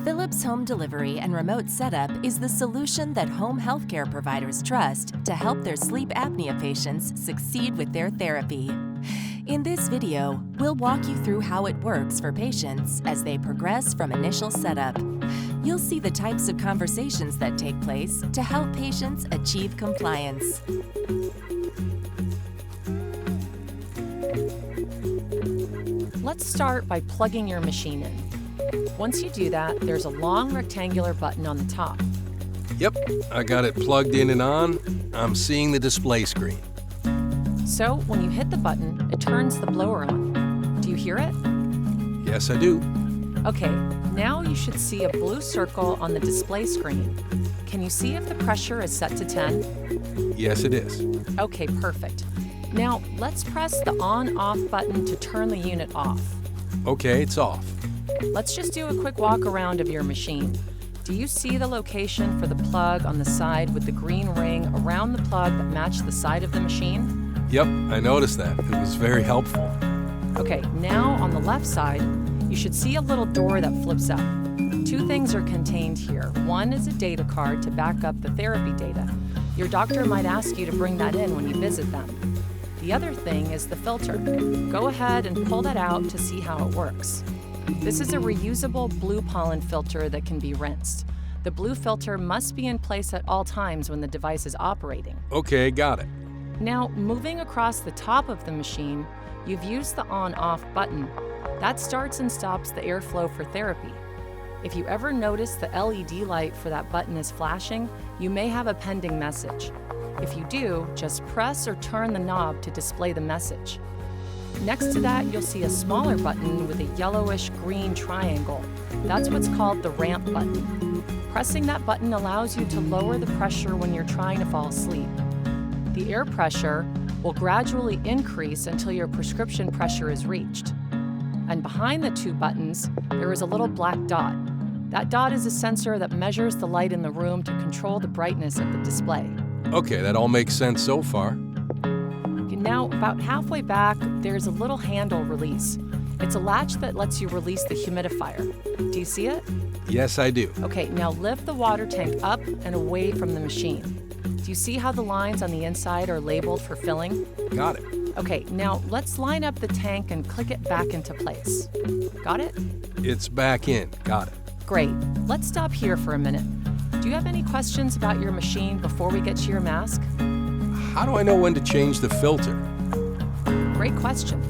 Philips Home Delivery and Remote Setup is the solution that home healthcare providers trust to help their sleep apnea patients succeed with their therapy. In this video, we'll walk you through how it works for patients as they progress from initial setup. You'll see the types of conversations that take place to help patients achieve compliance. Let's start by plugging your machine in. Once you do that, there's a long rectangular button on the top. Yep, I got it plugged in and on. I'm seeing the display screen. So when you hit the button, it turns the blower on. Do you hear it? Yes, I do. Okay, now you should see a blue circle on the display screen. Can you see if the pressure is set to 10? Yes, it is. Okay, perfect. Now let's press the on-off button to turn the unit off. Okay, it's off. Let's just do a quick walk around of your machine. Do you see the location for the plug on the side with the green ring around the plug that matched the side of the machine? Yep, I noticed that. It was very helpful. Okay, now on the left side, you should see a little door that flips up. Two things are contained here. One is a data card to back up the therapy data. Your doctor might ask you to bring that in when you visit them. The other thing is the filter. Go ahead and pull that out to see how it works. This is a reusable blue pollen filter that can be rinsed. The blue filter must be in place at all times when the device is operating. Okay, got it. Now, moving across the top of the machine, you've used the on-off button. That starts and stops the airflow for therapy. If you ever notice the LED light for that button is flashing, you may have a pending message. If you do, just press or turn the knob to display the message. Next to that, you'll see a smaller button with a yellowish-green triangle. That's what's called the ramp button. Pressing that button allows you to lower the pressure when you're trying to fall asleep. The air pressure will gradually increase until your prescription pressure is reached. And behind the two buttons, there is a little black dot. That dot is a sensor that measures the light in the room to control the brightness of the display. Okay, that all makes sense so far. Now, about halfway back, there's a little handle release. It's a latch that lets you release the humidifier. Do you see it? Yes, I do. Okay, now lift the water tank up and away from the machine. Do you see how the lines on the inside are labeled for filling? Got it. Okay, now let's line up the tank and click it back into place. Got it? It's back in. Got it. Great. Let's stop here for a minute. Do you have any questions about your machine before we get to your mask? How do I know when to change the filter? Great question.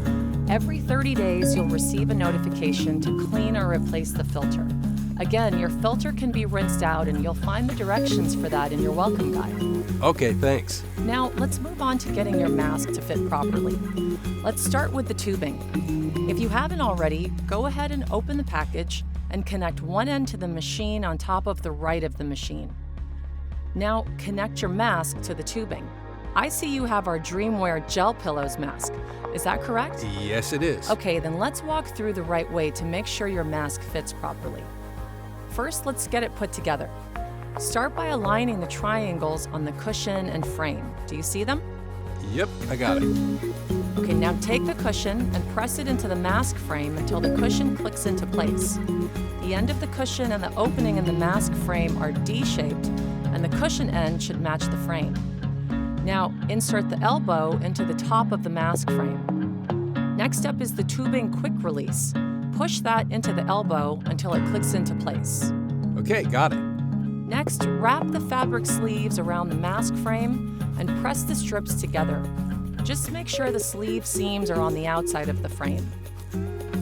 Every 30 days, you'll receive a notification to clean or replace the filter. Again, your filter can be rinsed out, and you'll find the directions for that in your welcome guide. Okay, thanks. Now, let's move on to getting your mask to fit properly. Let's start with the tubing. If you haven't already, go ahead and open the package and connect one end to the machine on top of the right of the machine. Now, connect your mask to the tubing. I see you have our DreamWear Gel Pillows mask. Is that correct? Yes, it is. Okay, then let's walk through the right way to make sure your mask fits properly. First, let's get it put together. Start by aligning the triangles on the cushion and frame. Do you see them? Yep, I got it. Okay, now take the cushion and press it into the mask frame until the cushion clicks into place. The end of the cushion and the opening in the mask frame are D-shaped, and the cushion end should match the frame. Now, insert the elbow into the top of the mask frame. Next up is the tubing quick release. Push that into the elbow until it clicks into place. Okay, got it. Next, wrap the fabric sleeves around the mask frame and press the strips together. Just make sure the sleeve seams are on the outside of the frame.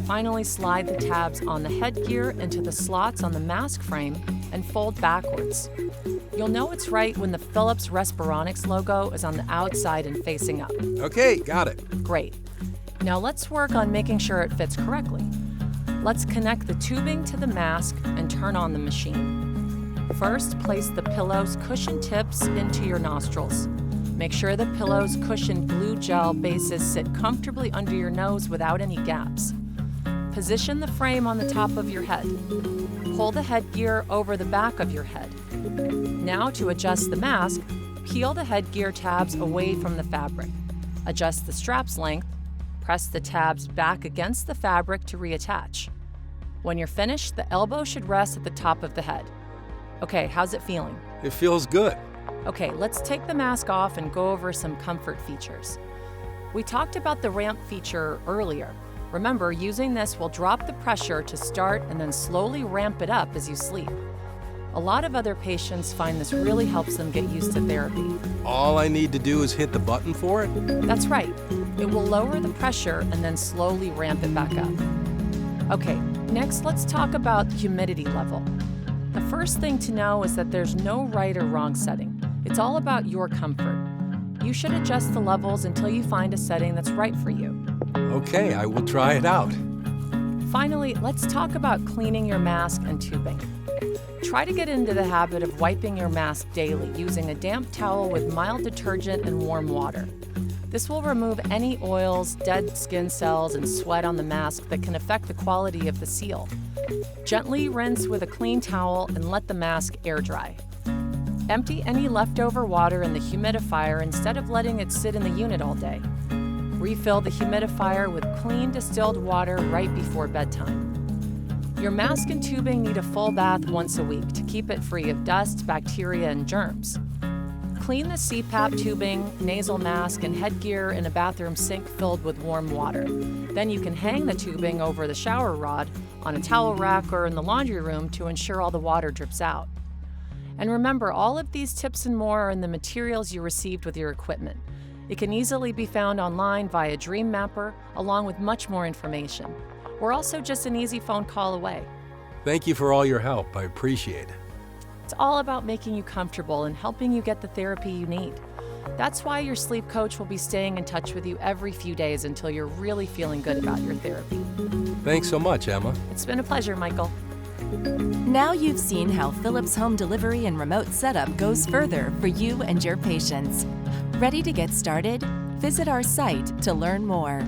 Finally, slide the tabs on the headgear into the slots on the mask frame and fold backwards. You'll know it's right when the Philips Respironics logo is on the outside and facing up. Okay, got it. Great. Now let's work on making sure it fits correctly. Let's connect the tubing to the mask and turn on the machine. First, place the pillow's cushion tips into your nostrils. Make sure the pillow's cushion blue gel bases sit comfortably under your nose without any gaps. Position the frame on the top of your head. Pull the headgear over the back of your head. Now to adjust the mask, peel the headgear tabs away from the fabric. Adjust the strap's length. Press the tabs back against the fabric to reattach. When you're finished, the elbow should rest at the top of the head. Okay, how's it feeling? It feels good. Okay, let's take the mask off and go over some comfort features. We talked about the ramp feature earlier. Remember, using this will drop the pressure to start and then slowly ramp it up as you sleep. A lot of other patients find this really helps them get used to therapy. All I need to do is hit the button for it? That's right. It will lower the pressure and then slowly ramp it back up. Okay, next let's talk about humidity level. The first thing to know is that there's no right or wrong setting. It's all about your comfort. You should adjust the levels until you find a setting that's right for you. Okay, I will try it out. Finally, let's talk about cleaning your mask and tubing. Try to get into the habit of wiping your mask daily using a damp towel with mild detergent and warm water. This will remove any oils, dead skin cells, and sweat on the mask that can affect the quality of the seal. Gently rinse with a clean towel and let the mask air dry. Empty any leftover water in the humidifier instead of letting it sit in the unit all day. Refill the humidifier with clean distilled water right before bedtime. Your mask and tubing need a full bath once a week to keep it free of dust, bacteria, and germs. Clean the CPAP tubing, nasal mask, and headgear in a bathroom sink filled with warm water. Then you can hang the tubing over the shower rod, on a towel rack, or in the laundry room to ensure all the water drips out. And remember, all of these tips and more are in the materials you received with your equipment. It can easily be found online via Dream Mapper, along with much more information. We're also just an easy phone call away. Thank you for all your help. I appreciate it. It's all about making you comfortable and helping you get the therapy you need. That's why your sleep coach will be staying in touch with you every few days until you're really feeling good about your therapy. Thanks so much, Emma. It's been a pleasure, Michael. Now you've seen how Philips Home Delivery and Remote Setup goes further for you and your patients. Ready to get started? Visit our site to learn more.